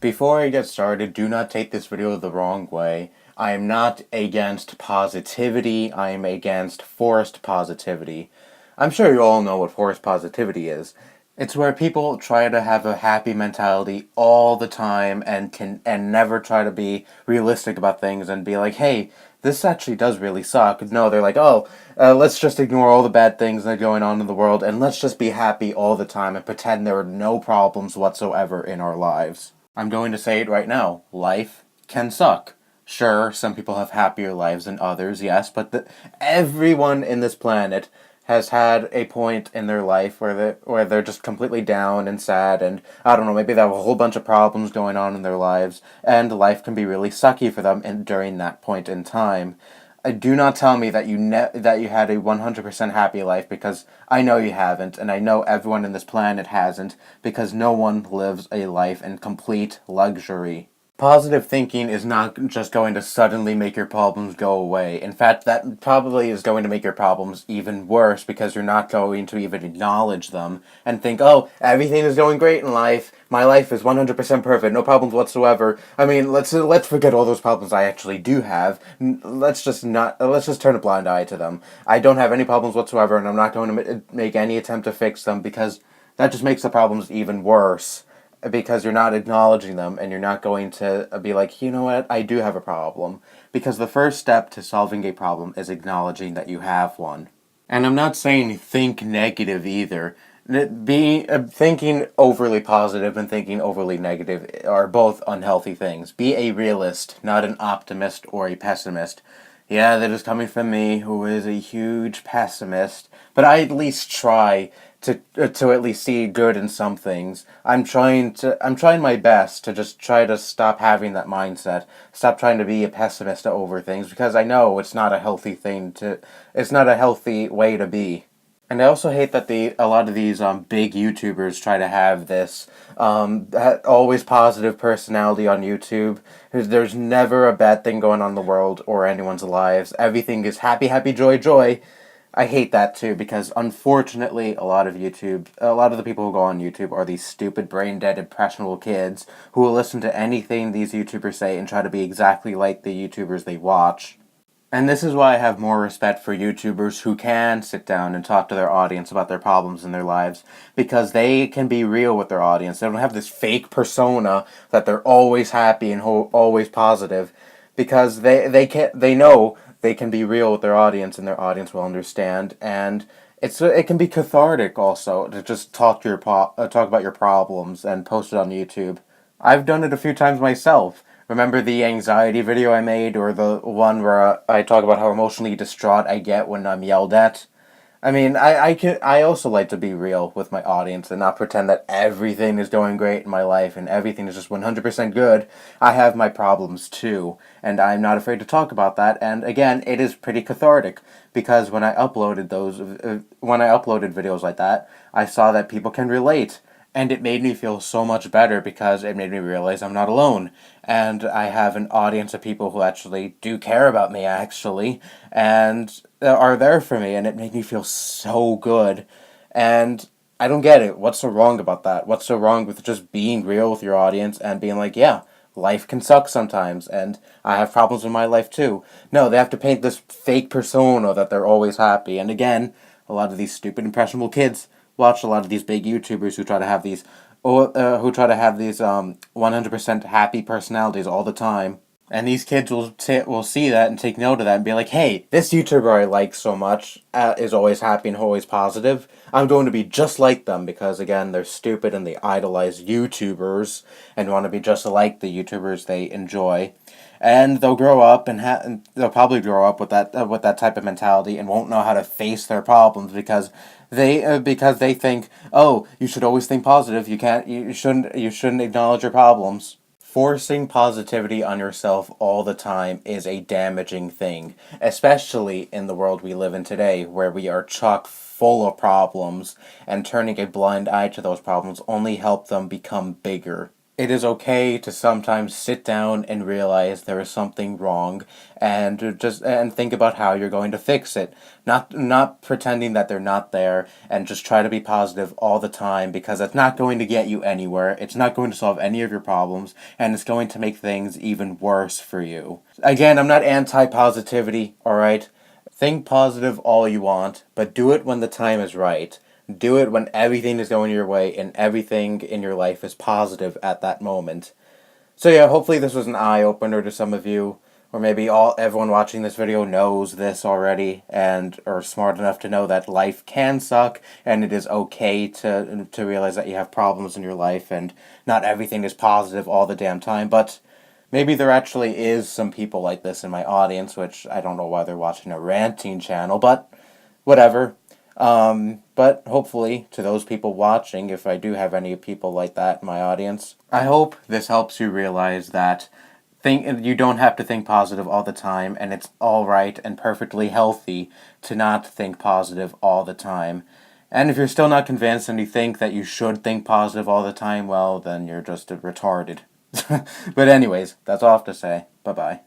Before I get started, do not take this video the wrong way. I am not against positivity, I am against forced positivity. I'm sure you all know what forced positivity is. It's where people try to have a happy mentality all the time and never try to be realistic about things and be like, hey, this actually does really suck. No, they're like, let's just ignore all the bad things that are going on in the world and let's just be happy all the time and pretend there are no problems whatsoever in our lives. I'm going to say it right now. Life can suck. Sure, some people have happier lives than others, yes, but everyone in this planet has had a point in their life where they're just completely down and sad, and I don't know, maybe they have a whole bunch of problems going on in their lives, and life can be really sucky for them during that point in time. Do not tell me that that you had a 100% happy life, because I know you haven't, and I know everyone in this planet hasn't, because no one lives a life in complete luxury. Positive thinking is not just going to suddenly make your problems go away. In fact, that probably is going to make your problems even worse, because you're not going to even acknowledge them and think, oh, everything is going great in life. My life is 100% perfect, no problems whatsoever. I mean, let's forget all those problems I actually do have. Let's just turn a blind eye to them. I don't have any problems whatsoever, and I'm not going to make any attempt to fix them, because that just makes the problems even worse, because you're not acknowledging them, and you're not going to be like, you know what, I do have a problem. Because the first step to solving a problem is acknowledging that you have one. And I'm not saying think negative either. Thinking overly positive and thinking overly negative are both unhealthy things. Be a realist, not an optimist or a pessimist. Yeah, that is coming from me, who is a huge pessimist, but I at least try to at least see good in some things. I'm trying my best to just try to stop having that mindset. Stop trying to be a pessimist over things, because I know it's not a healthy it's not a healthy way to be. And I also hate that a lot of these big YouTubers try to have this always positive personality on YouTube. There's never a bad thing going on in the world or anyone's lives. Everything is happy, happy, joy, joy. I hate that too, because unfortunately a lot of the people who go on YouTube are these stupid, brain-dead, impressionable kids who will listen to anything these YouTubers say and try to be exactly like the YouTubers they watch. And this is why I have more respect for YouTubers who can sit down and talk to their audience about their problems in their lives, because they can be real with their audience. They don't have this fake persona that they're always happy and always positive, because they know they can be real with their audience, and their audience will understand. And it can be cathartic also to just talk about your problems and post it on YouTube. I've done it a few times myself. Remember the anxiety video I made, or the one where I talk about how emotionally distraught I get when I'm yelled at? I mean, I also like to be real with my audience and not pretend that everything is going great in my life and everything is just 100% good. I have my problems too, and I'm not afraid to talk about that. And again, it is pretty cathartic, because when I uploaded videos like that, I saw that people can relate. And it made me feel so much better, because it made me realize I'm not alone. And I have an audience of people who actually do care about me, actually, and are there for me, and it made me feel so good. And I don't get it. What's so wrong about that? What's so wrong with just being real with your audience and being like, yeah, life can suck sometimes, and I have problems in my life too. No, they have to paint this fake persona that they're always happy. And again, a lot of these stupid, impressionable kids watch a lot of these big YouTubers who try to have these 100% happy personalities all the time. And these kids will see that and take note of that and be like, hey, this YouTuber I like so much is always happy and always positive. I'm going to be just like them, because, again, they're stupid and they idolize YouTubers and want to be just like the YouTubers they enjoy. And they'll grow up and they'll probably grow up with that type of mentality, and won't know how to face their problems, because they think, oh, you should always think positive. You shouldn't acknowledge your problems. Forcing positivity on yourself all the time is a damaging thing, especially in the world we live in today, where we are chock full of problems, and turning a blind eye to those problems only help them become bigger. It is okay to sometimes sit down and realize there is something wrong and think about how you're going to fix it. Not pretending that they're not there and just try to be positive all the time, because it's not going to get you anywhere. It's not going to solve any of your problems, and it's going to make things even worse for you. Again, I'm not anti-positivity, all right? Think positive all you want, but do it when the time is right. Do it when everything is going your way and everything in your life is positive at that moment. So yeah, hopefully this was an eye-opener to some of you, or maybe everyone watching this video knows this already and are smart enough to know that life can suck and it is okay to realize that you have problems in your life and not everything is positive all the damn time. But maybe there actually is some people like this in my audience, which I don't know why they're watching a ranting channel, but whatever. But hopefully, to those people watching, if I do have any people like that in my audience, I hope this helps you realize that you don't have to think positive all the time, and it's alright and perfectly healthy to not think positive all the time. And if you're still not convinced and you think that you should think positive all the time, well, then you're just retarded. But anyways, that's all I have to say. Bye-bye.